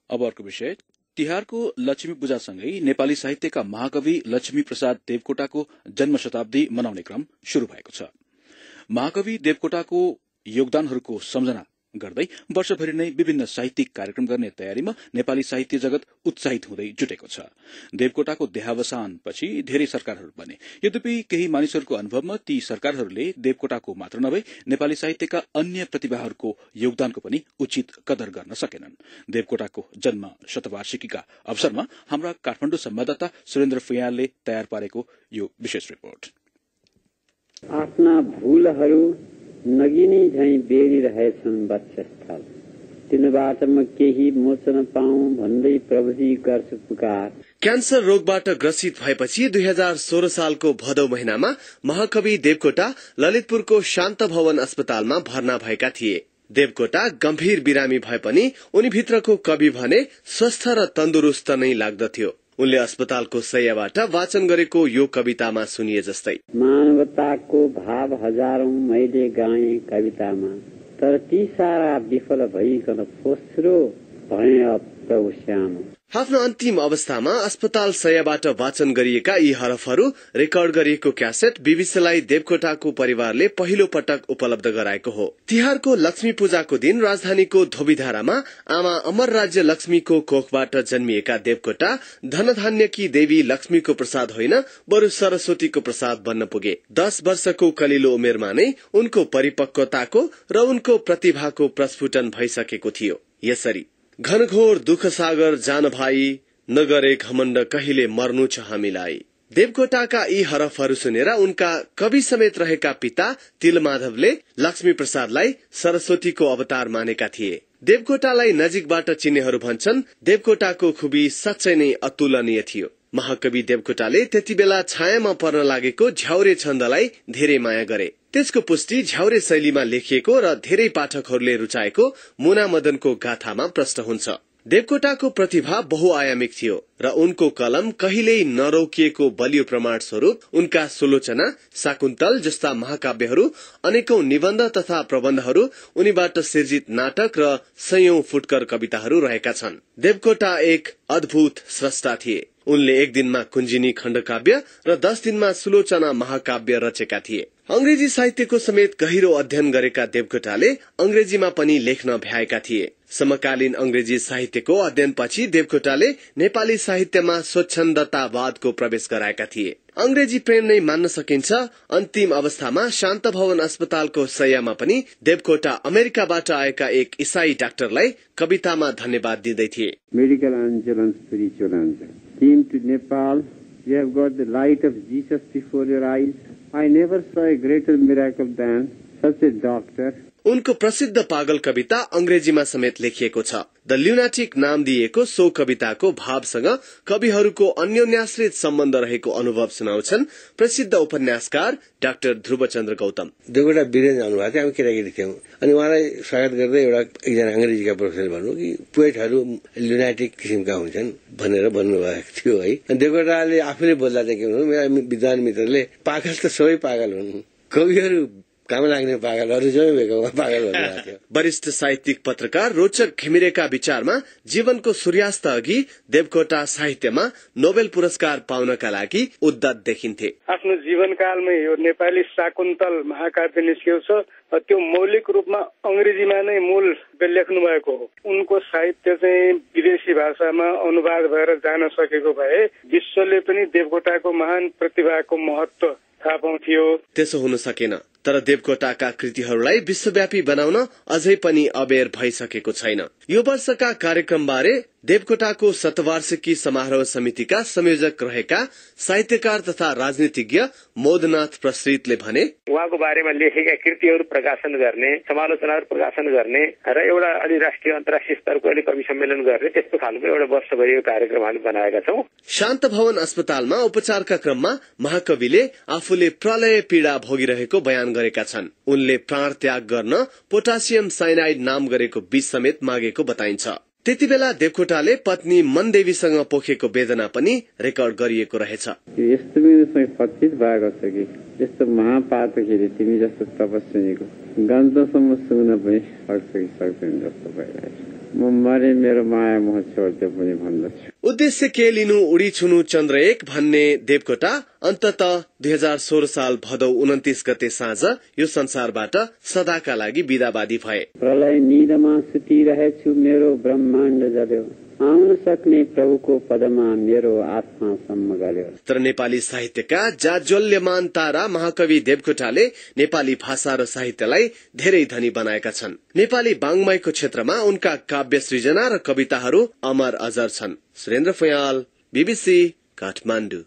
अब अर्को विषय, तिहारको लक्ष्मी पूजासँगै नेपाली साहित्यका महाकवि लक्ष्मी प्रसाद देवकोटाको जन्म शताब्दी मनाउने क्रम शुरू भएको छ। महाकवि देवकोटाको योगदानहरूको सम्झना गर्दै वर्षभरि नै विभिन्न साहित्यिक कार्यक्रम गर्ने तयारीमा नेपाली साहित्य जगत उत्साहित हुँदै जुटेको छ। देवकोटाको देहावसानपछि धेरै सरकारहरू बने, यद्यपि केही मानिसहरूको अनुभवमा ती सरकारहरूले देवकोटाको मात्र नभई नेपाली साहित्यका अन्य प्रतिभाहरूको योगदानको पनि उचित कदर गर्न सकेनन्। देवकोटाको जन्म शतवार्षिकीका अवसरमा हाम्रा काठमाडौँ संवाददाता सुरेन्द्र फुयालले तयार पारेको यो विशेष रिपोर्ट। आफ्ना भूलहरू नगिनी झैं बेरिरहेछन् वक्षस्थल, तिनबाट म केही मोचन पाऊँ भन्दै प्रभुजी गर्छु पुकार। क्यान्सर रोगबाट ग्रसित भएपछि 2016 सालको भदौ महिनामा महाकवि देवकोटा ललितपुरको शान्त भवन अस्पतालमा भर्ना भएका थिए। देवकोटा गम्भीर बिरामी भए पनि उनी भित्रको कवि भने स्वस्थ र तन्दुरुस्त नै लाग्दथ्यो। उनले अस्पतालको शय्याबाट वाचन गरेको यो कवितामा सुनिए जस्तै, मानवताको भाव हजारौं मैले गाएँ कवितामा, तर ती सारा विफल भइकन फोस्रो भए अब प्रभु श्याम। आफ्नो अन्तिम अवस्थामा अस्पताल शय्याबाट वाचन गरिएका यी हरफहरू रेकर्ड गरिएको क्यासेट बीबीसीलाई देवकोटाको परिवारले पहिलो पटक उपलब्ध गराएको हो। तिहारको लक्ष्मी पूजाको दिन राजधानीको धोबीधारामा आमा अमर राज्य लक्ष्मीको कोखबाट जन्मिएका देवकोटा धनधान्यकी देवी लक्ष्मीको प्रसाद होइन, बरु सरस्वतीको प्रसाद बन्न पुगे। 10 वर्षको कलिलो उमेरमा नै उनको परिपक्वताको र उनको प्रतिभाको प्रस्फुटन भइसकेको थियो। यसरी घनघोर दुःख सागर जान भाइ, नगरे घमण्ड कहिले मर्नु छ हामीलाई। देवकोटाका यी हरफहरू सुनेर उनका कवि समेत रहेका पिता तिलमाधवले लक्ष्मी प्रसादलाई सरस्वतीको अवतार मानेका थिए। देवकोटालाई नजिकबाट चिन्नेहरू भन्छन् देवकोटाको खुबी साँच्चै नै अतुलनीय थियो। महाकवि देवकोटाले त्यति बेला छायामा पर्न लागेको झ्याउरे छन्दलाई धेरै माया गरे। त्यसको पुष्टि झ्याउरे शैलीमा लेखिएको र धेरै पाठकहरूले रुचाएको मुना मदनको गाथामा प्रष्ट हुन्छ। देवकोटाको प्रतिभा बहुआयामिक थियो र उनको कलम कहिल्यै नरोकिएको बलियो प्रमाण स्वरूप उनका सुलोचना, शाकुन्तल जस्ता महाकाव्यहरू, अनेकौं निबन्ध तथा प्रबन्धहरू, उनीबाट सिर्जित नाटक र सयौं फुटकर कविताहरू रहेका छन्। देवकोटा एक अद्भुत स्रष्टा थिए। उनले एक दिनमा कुञ्जिनी खण्डकाव्य र 10 दिनमा सुलोचना महाकाव्य रचेका थिए। अंग्रेजी साहित्यको समेत गहिरो अध्ययन गरेका देवकोटाले अंग्रेजीमा पनि लेख्न भ्याएका थिए। समकालीन अंग्रेजी साहित्यको अध्ययनपछि देवकोटाले नेपाली साहित्यमा स्वच्छन्दतावादको प्रवेश गराएका थिए। अंग्रेजी प्रेम नै मान्न सकिन्छ। अन्तिम अवस्थामा शान्त भवन अस्पतालको शय्यामा पनि देवकोटा अमेरिकाबाट आएका एक ईसाई डाक्टरलाई कवितामा धन्यवाद दिँदै थिए। Medical angel and spiritual angel came to Nepal. You have got the light of Jesus before your eyes. I never saw a greater miracle than such a doctor. उनको प्रसिद्ध पागल कविता अंग्रेजीमा समेत लेखिएको छ। द ल्युनाटिक नाम दिएको सो कविताको भावसँग कविहरूको अन्योन्याश्रित सम्बन्ध रहेको अनुभव सुनाउँछन् प्रसिद्ध उपन्यासकार डाक्टर ध्रुवचन्द्र गौतम। देवकोटा वीरेन्द्र आउनुभएको थियो, हामी केटाकेटी थियौं अनि उहाँलाई स्वागत गर्दै एकजना अंग्रेजीका प्रोफेसर भन्नु कि पोएटहरू ल्युनाटिक किसिमका हुन्छन् भनेर भन्नुभएको थियो है। देवकोटाले आफूले बोल्दा चाहिँ के भन्नु, मेरा विद्वान मित्रले पागल त सबै पागल हुन्, कविहरू काम लाग्ने पागलहरू जम्मै भेगमा पागल भन्नुभएको थियो। वरिष्ठ साहित्यिक पत्रकार रोचक घिमिरेका विचारमा जीवनको सूर्यास्त अघि देवकोटा साहित्यमा नोबेल पुरस्कार पाउनका लागि उद्यत देखिन्थे। आफ्नो जीवनकालमै यो नेपाली शाकुन्तल महाकाव्य निस्किएको छ, त्यो मौलिक रूपमा अंग्रेजीमा नै मूल लेख्नु भएको हो। उनको साहित्य चाहिँ विदेशी भाषामा अनुवाद भएर जान सकेको भए विश्वले पनि देवकोटाको महान प्रतिभाको महत्व थाहा पाउँथ्यो। त्यसो हुन सकेन, तर देवकोटाका कृतिहरूलाई विश्वव्यापी बनाउन अझै पनि अबेर भइसकेको छैन। यो वर्षका कार्यक्रमबारे देवकोटाको शतवार्षिकी समारोह समितिका संयोजक रहेका साहित्यकार तथा राजनीतिज्ञ मोदनाथ प्रसृतले भने, उहाँको बारेमा लेखेका कृतिहरू प्रकाशन गर्ने, समालोचनाहरू प्रकाशन गर्ने र एउटा अलि राष्ट्रिय अन्तर्राष्ट्रिय स्तरको अलि कवि सम्मेलन गर्ने, त्यस्तो खालको एउटा वर्षभरिको कार्यक्रम हामी बनाएका छौं। शान्त भवन अस्पतालमा उपचारका क्रममा महाकविले आफूले प्रलय पीड़ा भोगिरहेको बयान गरेका छन्। उनले प्राण त्याग गर्न पोटासियम साइनाइड नाम गरेको विष समेत मागेको बताइन्छ। त्यति बेला देवकोटाले पत्नी मनदेवीसँग पोखेको वेदना पनि रेकर्ड गरिएको रहेछ। यस्तो मेरो पच्चित भएको छ कि यस्तो महापातकले तिमी जस्तो तपस्विनीको गन्धसम्म सुन्न पनि सक्छ कि सक्दैन जस्तो भइरहेछ। म मरे मेरो माया मोह छोड्दै पनि भन्दछु। उद्देश्य के लिनु उडी छुनु चन्द्र 1 भन्ने देवकोटा अन्तत 2016 साल भदौ 29 गते साँझ यो संसारबाट सदाका लागि बिदावादी भए। प्रलय निदमा सुतिरहेछु मेरो ब्रह्माण्ड जल्यो, आउन सक्ने प्रभुको पदमा मेरो आत्मा सम्म गल्यो। तर नेपाली साहित्यका जाज्वल्यमान तारा महाकवि देवकोटाले नेपाली भाषा र साहित्यलाई धेरै धनी बनाएका छन्। नेपाली वाङ्मयको क्षेत्रमा उनका काव्य सृजना र कविताहरू अमर अजर छन्। सुरेन्द्र फयाल, BBC, काठमाडौँ।